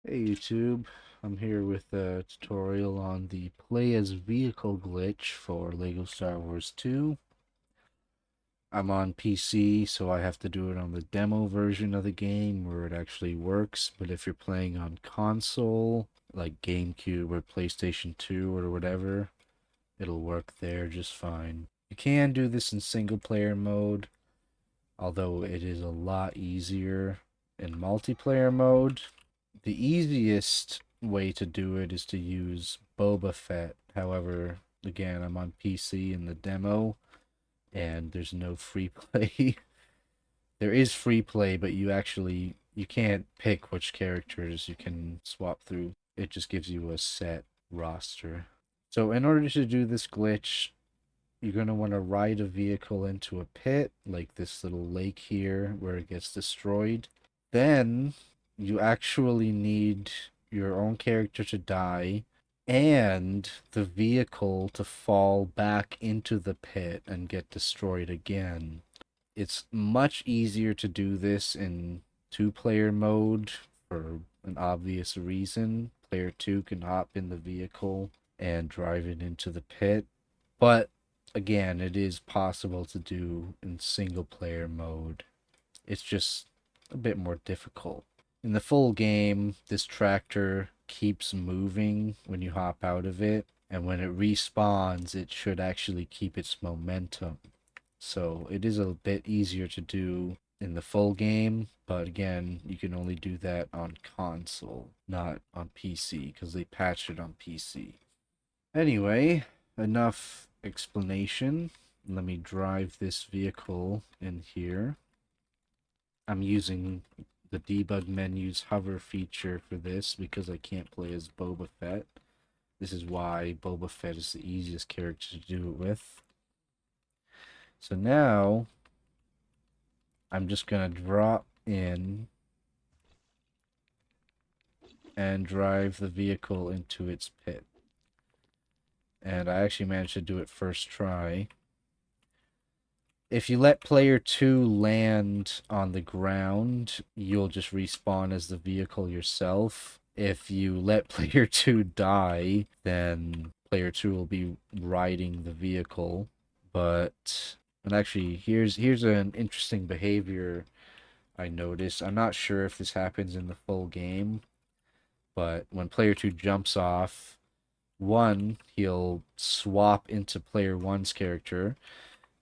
Hey YouTube, I'm here with a tutorial on the play as vehicle glitch for LEGO Star Wars 2. I'm on PC, so I have to do it on the demo version of the game where it actually works, but if you're playing on console, like GameCube or PlayStation 2 or whatever, it'll work there just fine. You can do this in single player mode, although it is a lot easier in multiplayer mode. The easiest way to do it is to use Boba Fett. However, again, I'm on PC in the demo, and there's no free play. There is free play, but you can't pick which characters you can swap through. It just gives you a set roster. So in order to do this glitch, you're going to want to ride a vehicle into a pit, like this little lake here where it gets destroyed. Then you actually need your own character to die and the vehicle to fall back into the pit and get destroyed again. It's much easier to do this in two-player mode for an obvious reason. Player 2 can hop in the vehicle and drive it into the pit. But again, it is possible to do in single-player mode. It's just a bit more difficult. In the full game, this tractor keeps moving when you hop out of it, and when it respawns, it should actually keep its momentum. So it is a bit easier to do in the full game, but again, you can only do that on console, not on PC, because they patched it on PC. Anyway, enough explanation. Let me drive this vehicle in here. I'm using the debug menu's hover feature for this because I can't play as Boba Fett. This is why Boba Fett is the easiest character to do it with. So now I'm just gonna drop in and drive the vehicle into its pit. And I actually managed to do it first try. If you let player 2 land on the ground, you'll just respawn as the vehicle yourself. If you let player 2 die, then player 2 will be riding the vehicle. And actually, here's an interesting behavior I noticed. I'm not sure if this happens in the full game, but when player 2 jumps off, one, he'll swap into player 1's character,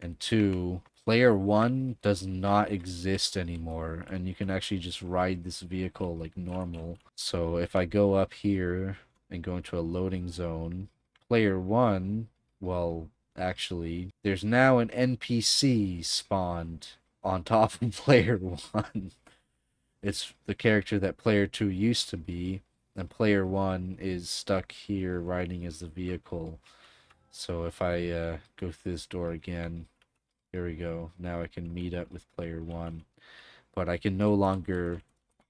and two, player 1 does not exist anymore, and you can actually just ride this vehicle like normal. So if I go up here and go into a loading zone, player 1, well, actually, there's now an NPC spawned on top of player 1. It's the character that player 2 used to be, and player 1 is stuck here riding as the vehicle. So if I go through this door again, here we go. Now I can meet up with player 1, but I can no longer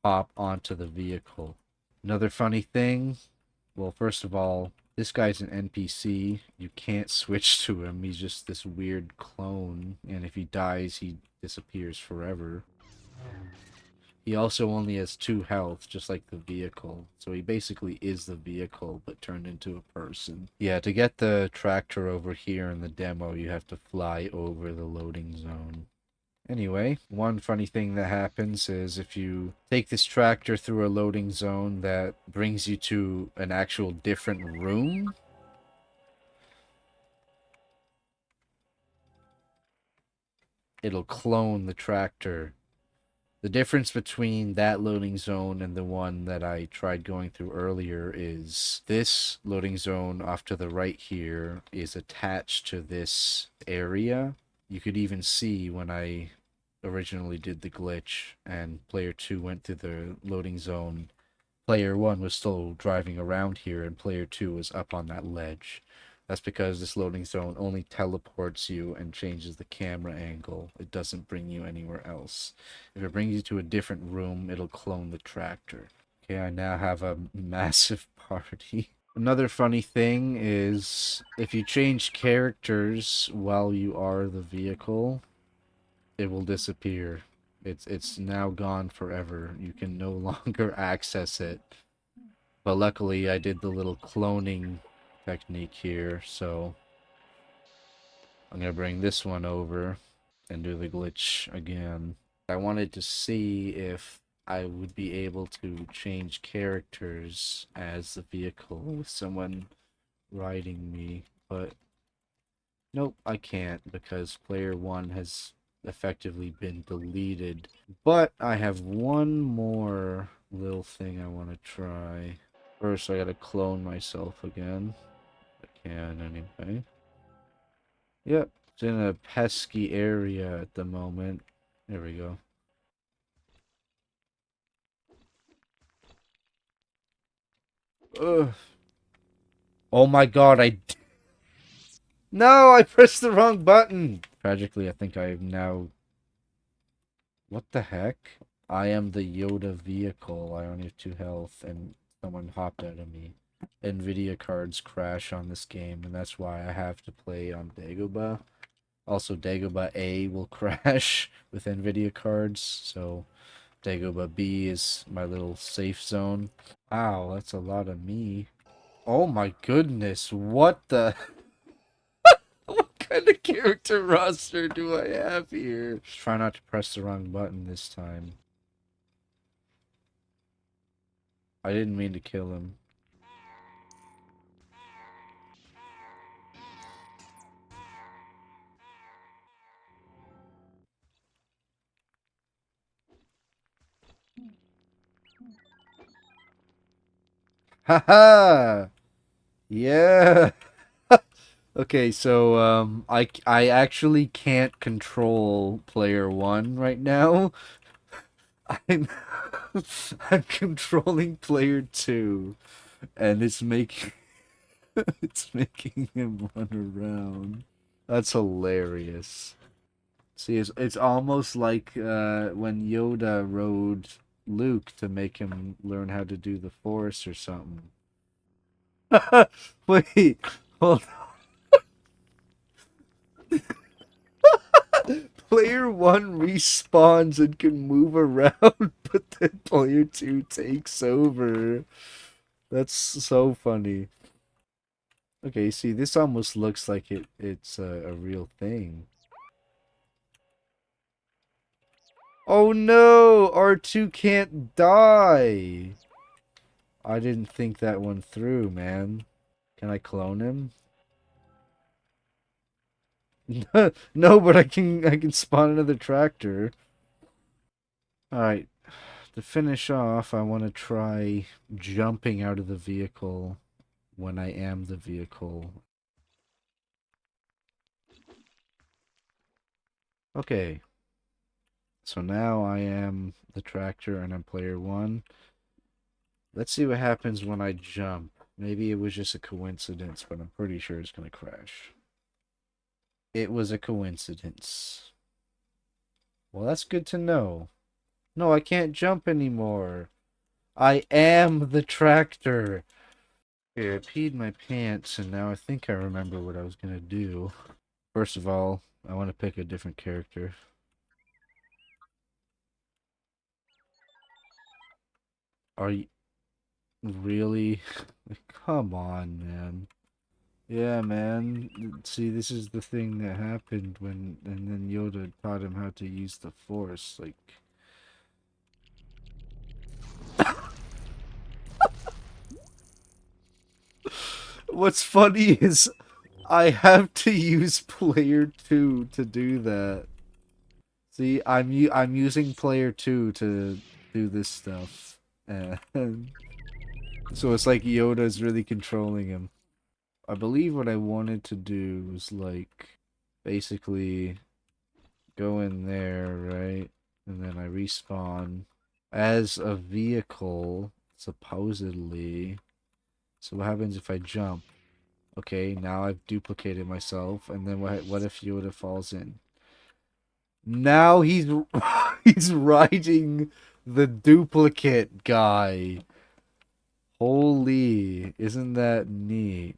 hop onto the vehicle. Another funny thing, well, first of all, this guy's an NPC. You can't switch to him. He's just this weird clone, and if he dies, he disappears forever. He also only has 2 health, just like the vehicle. So he basically is the vehicle, but turned into a person. Yeah, to get the tractor over here in the demo, you have to fly over the loading zone. Anyway, one funny thing that happens is if you take this tractor through a loading zone that brings you to an actual different room, it'll clone the tractor. The difference between that loading zone and the one that I tried going through earlier is this loading zone off to the right here is attached to this area. You could even see when I originally did the glitch and player 2 went through the loading zone, player 1 was still driving around here and player 2 was up on that ledge. That's because this loading zone only teleports you and changes the camera angle. It doesn't bring you anywhere else. If it brings you to a different room, it'll clone the tractor. Okay, I now have a massive party. Another funny thing is if you change characters while you are the vehicle, it will disappear. It's now gone forever. You can no longer access it. But luckily I did the little cloning technique here, so I'm gonna bring this one over and do the glitch again. I wanted to see if I would be able to change characters as the vehicle with someone riding me, but nope, I can't because player one has effectively been deleted. But I have one more little thing I want to try. First, I gotta clone myself again. I can anyway. Yep, it's in a pesky area at the moment. There we go. Ugh. Oh my god, No, I pressed the wrong button! Tragically, I think I have now... What the heck? I am the Yoda vehicle. I only have 2 health, and someone hopped out of me. NVIDIA cards crash on this game, and that's why I have to play on Dagobah. Also, Dagobah A will crash with NVIDIA cards, so Dagobah B is my little safe zone. Wow, that's a lot of me. Oh my goodness, what the... What kind of character roster do I have here? Try not to press the wrong button this time. I didn't mean to kill him. Haha! Yeah! Okay, so I actually can't control player one right now. I'm I'm controlling player two, and it's making it's making him run around. That's hilarious. See, it's almost like when Yoda rode Luke to make him learn how to do the Force or something. Wait, hold Player one respawns and can move around, but then player two takes over. That's so funny. Okay, see, this almost looks like it's a real thing. Oh no! R2 can't die! I didn't think that one through, man. Can I clone him? No, but I can spawn another tractor. Alright, to finish off, I want to try jumping out of the vehicle when I am the vehicle. Okay, so now I am the tractor and I'm player one. Let's see what happens when I jump. Maybe it was just a coincidence, but I'm pretty sure it's going to crash. It was a coincidence. Well, that's good to know. No, I can't jump anymore. I am the tractor. Okay, I peed my pants, and now I think I remember what I was going to do. First of all, I want to pick a different character. Are you really? Come on, man. Yeah, man. See, this is the thing that happened and then Yoda taught him how to use the Force. Like, what's funny is I have to use player two to do that. See, I'm using player two to do this stuff, and so it's like Yoda's really controlling him. I believe what I wanted to do was like basically go in there, right? And then I respawn as a vehicle, supposedly. So what happens if I jump? Okay, now I've duplicated myself, and then what if Yoda falls in? Now he's he's riding the duplicate guy. Holy, isn't that neat?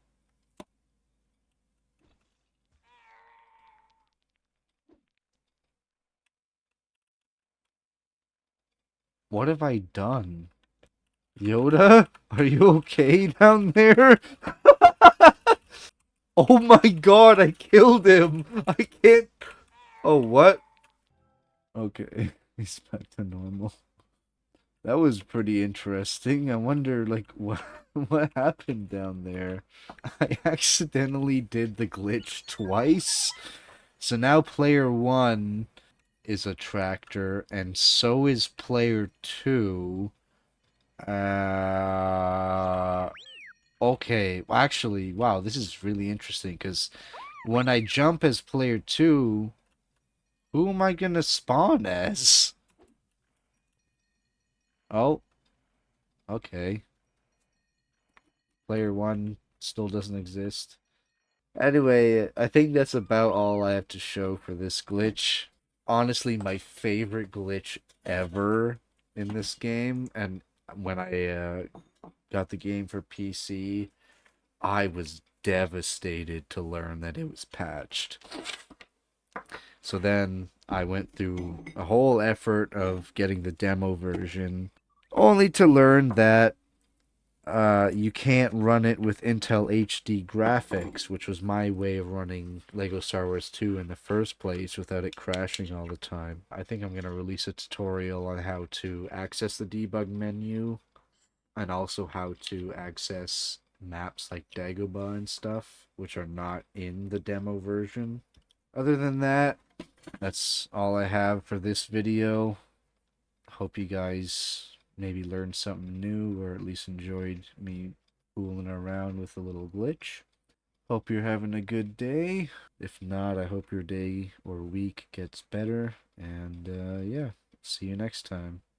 What have I done? Yoda, are you okay down there? Oh my god, I killed him! I can't. Oh, what? Okay, he's back to normal. That was pretty interesting. I wonder, like, what happened down there? I accidentally did the glitch twice. So now player 1 is a tractor, and so is player 2. Uh, okay. Well, actually, wow, this is really interesting because when I jump as player 2, who am I gonna spawn as? Oh, okay. Player 1 still doesn't exist. Anyway, I think that's about all I have to show for this glitch. Honestly, my favorite glitch ever in this game, and when I got the game for PC, I was devastated to learn that it was patched. So then I went through a whole effort of getting the demo version, only to learn that you can't run it with Intel HD graphics, which was my way of running Lego Star Wars 2 in the first place without it crashing all the time. I think I'm going to release a tutorial on how to access the debug menu and also how to access maps like Dagobah and stuff, which are not in the demo version. Other than that, that's all I have for this video. Hope you guys maybe learned something new or at least enjoyed me fooling around with a little glitch. Hope you're having a good day. If not, I hope your day or week gets better. And yeah, see you next time.